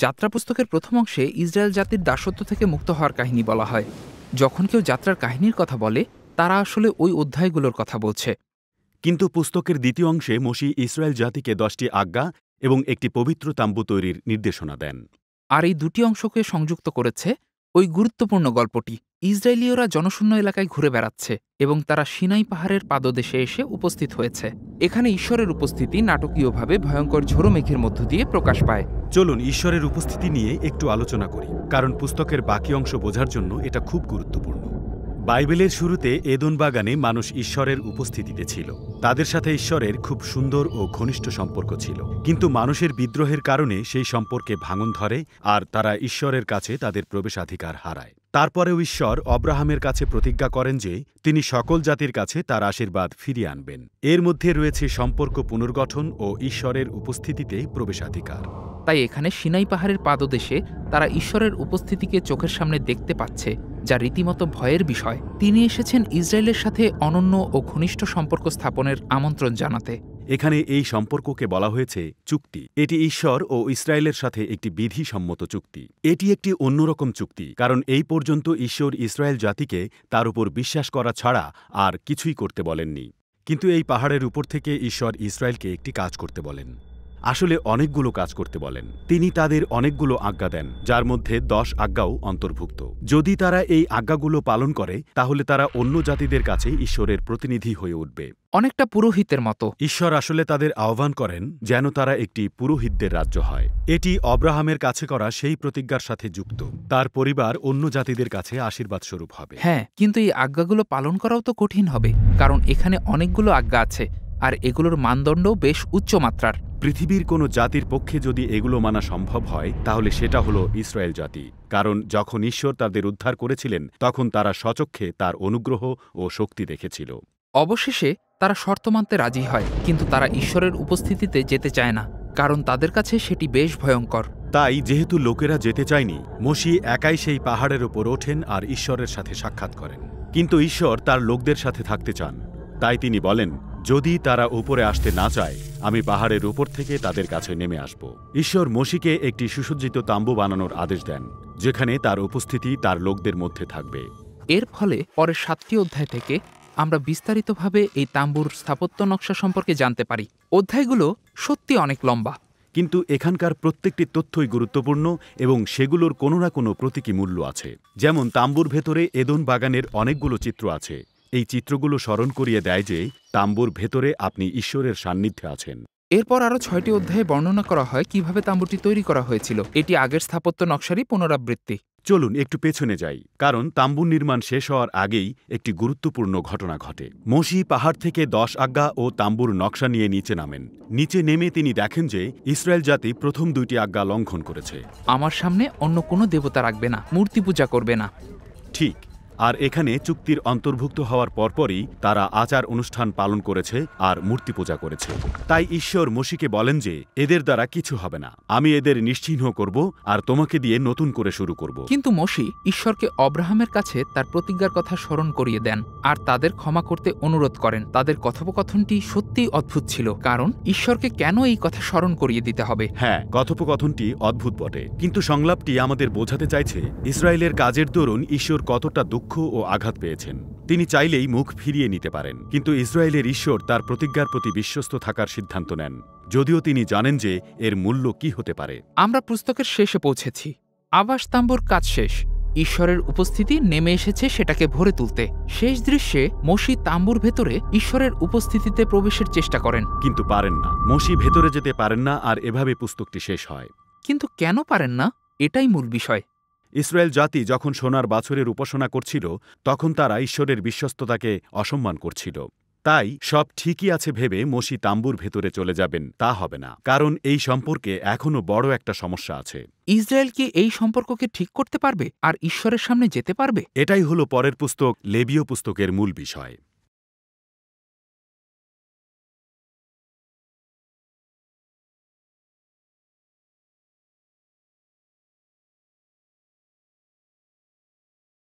যাত্রা পুস্তকের প্রথম অংশে ইসরায়েল জাতির দাসত্ব থেকে মুক্ত হওয়ার কাহিনী বলা হয়। যখন কেউ যাত্রার কাহিনীর কথা বলে, তারা আসলে ওই অধ্যায়গুলোর কথা বলছে। কিন্তু পুস্তকের দ্বিতীয় অংশে মসি ইসরায়েল জাতিকে 10টি আজ্ঞা এবং একটি পবিত্র তাম্বু তৈরির নির্দেশনা দেন। আর এই দুটি অংশকে সংযুক্ত করেছে ওই গুরুত্বপূর্ণ গল্পটি। ইসরায়েলীয়রা জনশূন্য এলাকায় ঘুরে বেড়াচ্ছে এবং তারা সিনাই পাহাড়ের পাদদেশে এসে উপস্থিত হয়েছে। এখানে ঈশ্বরের উপস্থিতি নাটকীয়ভাবে ভয়ঙ্কর ঝোড়ো মেঘের মধ্য দিয়ে প্রকাশ পায়। চলুন ঈশ্বরের উপস্থিতি নিয়ে একটু আলোচনা করি, কারণ পুস্তকের বাকি অংশ বোঝার জন্য এটা খুব গুরুত্বপূর্ণ। বাইবেলের শুরুতে এদন বাগানে মানুষ ঈশ্বরের উপস্থিতিতে ছিল। তাদের সাথে ঈশ্বরের খুব সুন্দর ও ঘনিষ্ঠ সম্পর্ক ছিল, কিন্তু মানুষের বিদ্রোহের কারণে সেই সম্পর্কে ভাঙন ধরে আর তারা ঈশ্বরের কাছে তাদের প্রবেশাধিকার হারায়। তারপরেও ঈশ্বর অব্রাহামের কাছে প্রতিজ্ঞা করেন যে তিনি সকল জাতির কাছে তার আশীর্বাদ ফিরিয়ে আনবেন। এর মধ্যে রয়েছে সম্পর্ক পুনর্গঠন ও ঈশ্বরের উপস্থিতিতে প্রবেশাধিকার। তাই এখানে সিনাই পাহাড়ের পাদদেশে তারা ঈশ্বরের উপস্থিতিকে চোখের সামনে দেখতে পাচ্ছে, যা রীতিমতো ভয়ের বিষয়। তিনি এসেছেন ইসরায়েলের সাথে অনন্য ও ঘনিষ্ঠ সম্পর্ক স্থাপনের আমন্ত্রণ জানাতে। এখানে এই সম্পর্ককে বলা হয়েছে চুক্তি। এটি ঈশ্বর ও ইসরায়েলের সাথে একটি বিধিসম্মত চুক্তি। এটি একটি অন্যরকম চুক্তি, কারণ এই পর্যন্ত ঈশ্বর ইসরায়েল জাতিকে তার উপর বিশ্বাস করা ছাড়া আর কিছুই করতে বলেননি। কিন্তু এই পাহাড়ের উপর থেকে ঈশ্বর ইসরায়েলকে একটি কাজ করতে বলেন। আসলে অনেকগুলো কাজ করতে বলেন। তিনি তাদের অনেকগুলো আজ্ঞা দেন, যার মধ্যে 10 আজ্ঞাও অন্তর্ভুক্ত। যদি তারা এই আজ্ঞাগুলো পালন করে, তাহলে তারা অন্য জাতিদের কাছে ঈশ্বরের প্রতিনিধি হয়ে উঠবে, অনেকটা পুরোহিতের মতো। ঈশ্বর আসলে তাদের আহ্বান করেন যেন তারা একটি পুরোহিতদের রাজ্য হয়। এটি অব্রাহামের কাছে করা সেই প্রতিজ্ঞার সাথে যুক্ত। তার পরিবার অন্য জাতিদের কাছে আশীর্বাদ স্বরূপ হবে। হ্যাঁ, কিন্তু এই আজ্ঞাগুলো পালন করাও তো কঠিন হবে, কারণ এখানে অনেকগুলো আজ্ঞা আছে আর এগুলোর মানদণ্ডও বেশ উচ্চমাত্রার। পৃথিবীর কোনো জাতির পক্ষে যদি এগুলো মানা সম্ভব হয়, তাহলে সেটা হলো ইসরায়েল জাতি। কারণ যখন ঈশ্বর তাদের উদ্ধার করেছিলেন, তখন তারা স্বচক্ষে তার অনুগ্রহ ও শক্তি দেখেছিল। অবশেষে তারা শর্ত মানতে রাজি হয়, কিন্তু তারা ঈশ্বরের উপস্থিতিতে যেতে চায় না, কারণ তাদের কাছে সেটি বেশ ভয়ঙ্কর। তাই যেহেতু লোকেরা যেতে চায়নি, মসি একাই সেই পাহাড়ের ওপর ওঠেন আর ঈশ্বরের সাথে সাক্ষাৎ করেন। কিন্তু ঈশ্বর তার লোকদের সাথে থাকতে চান। তাই তিনি বলেন, যদি তারা উপরে আসতে না চায়, আমি পাহাড়ের উপর থেকে তাদের কাছে নেমে আসব। ঈশ্বর মসিকে একটি সুসজ্জিত তাম্বু বানানোর আদেশ দেন, যেখানে তার উপস্থিতি তার লোকদের মধ্যে থাকবে। এর ফলে পরের 7টি অধ্যায় থেকে আমরা বিস্তারিতভাবে এই তাম্বুর স্থাপত্য নকশা সম্পর্কে জানতে পারি। অধ্যায়গুলো সত্যি অনেক লম্বা, কিন্তু এখানকার প্রত্যেকটি তথ্যই গুরুত্বপূর্ণ এবং সেগুলোর কোনো না কোনো প্রতীকী মূল্য আছে। যেমন তাম্বুর ভেতরে এদন বাগানের অনেকগুলো চিত্র আছে। এই চিত্রগুলো স্মরণ করিয়ে দেয় যে তাম্বুর ভেতরে আপনি ঈশ্বরের সান্নিধ্যে আছেন। এরপর আরও 6টি অধ্যায়ে বর্ণনা করা হয় কিভাবে তাম্বুটি তৈরি করা হয়েছিল। এটি আগের স্থাপত্য নকশারই পুনরাবৃত্তি। চলুন একটু পেছনে যাই, কারণ তাম্বুর নির্মাণ শেষ হওয়ার আগেই একটি গুরুত্বপূর্ণ ঘটনা ঘটে। মসি পাহাড় থেকে 10 আজ্ঞা ও তাম্বুর নকশা নিয়ে নিচে নামেন। নিচে নেমে তিনি দেখেন যে ইসরায়েল জাতি প্রথম 2টি আজ্ঞা লঙ্ঘন করেছে। আমার সামনে অন্য কোনো দেবতা রাখবে না, মূর্তি পূজা করবে না। ঠিক, আর এখানে চুক্তির অন্তর্ভুক্ত হওয়ার পরপরই তারা আচার অনুষ্ঠান পালন করেছে আর মূর্তি পূজা করেছে। তাই ঈশ্বর মসিকে বলেন যে এদের দ্বারা কিছু হবে না, আমি এদের নিশ্চিহ্ন করব আর তোমাকে দিয়ে নতুন করে শুরু করব। কিন্তু মসি ঈশ্বরকে অব্রাহামের কাছে তার প্রতিজ্ঞার কথা স্মরণ করিয়ে দেন আর তাদের ক্ষমা করতে অনুরোধ করেন। তাদের কথোপকথনটি সত্যিই অদ্ভুত ছিল, কারণ ঈশ্বরকে কেন এই কথা স্মরণ করিয়ে দিতে হবে? হ্যাঁ, কথোপকথনটি অদ্ভুত বটে, কিন্তু সংলাপটি আমাদের বোঝাতে চাইছে ইসরায়েলের কাজের দরুন ঈশ্বর কতটা দুঃখ ও আঘাত পেয়েছেন। তিনি চাইলেই মুখ ফিরিয়ে নিতে পারেন, কিন্তু ইসরায়েলের ঈশ্বর তার প্রতিজ্ঞার প্রতি বিশ্বস্ত থাকার সিদ্ধান্ত নেন, যদিও তিনি জানেন যে এর মূল্য কি হতে পারে। আমরা পুস্তকের শেষে পৌঁছেছি। আবাস তাম্বুর কাজ শেষ, ঈশ্বরের উপস্থিতি নেমে এসেছে সেটাকে ভরে তুলতে। শেষ দৃশ্যে মসি তাম্বুর ভেতরে ঈশ্বরের উপস্থিতিতে প্রবেশের চেষ্টা করেন, কিন্তু পারেন না। মসি ভেতরে যেতে পারেন না, আর এভাবে পুস্তকটি শেষ হয়। কিন্তু কেন পারেন না, এটাই মূল বিষয়। ইসরায়েল জাতি যখন সোনার বাছুরের উপাসনা করছিল, তখন তারা ঈশ্বরের বিশ্বস্ততাকে অসম্মান করছিল। তাই সব ঠিকই আছে ভেবে মসি তাম্বুর ভেতরে চলে যাবেন তা হবে না, কারণ এই সম্পর্কে এখনো বড় একটা সমস্যা আছে। ইসরায়েল কি এই সম্পর্ককে ঠিক করতে পারবে আর ঈশ্বরের সামনে যেতে পারবে? এটাই হলো পরের পুস্তক লেবীয় পুস্তকের মূল বিষয়।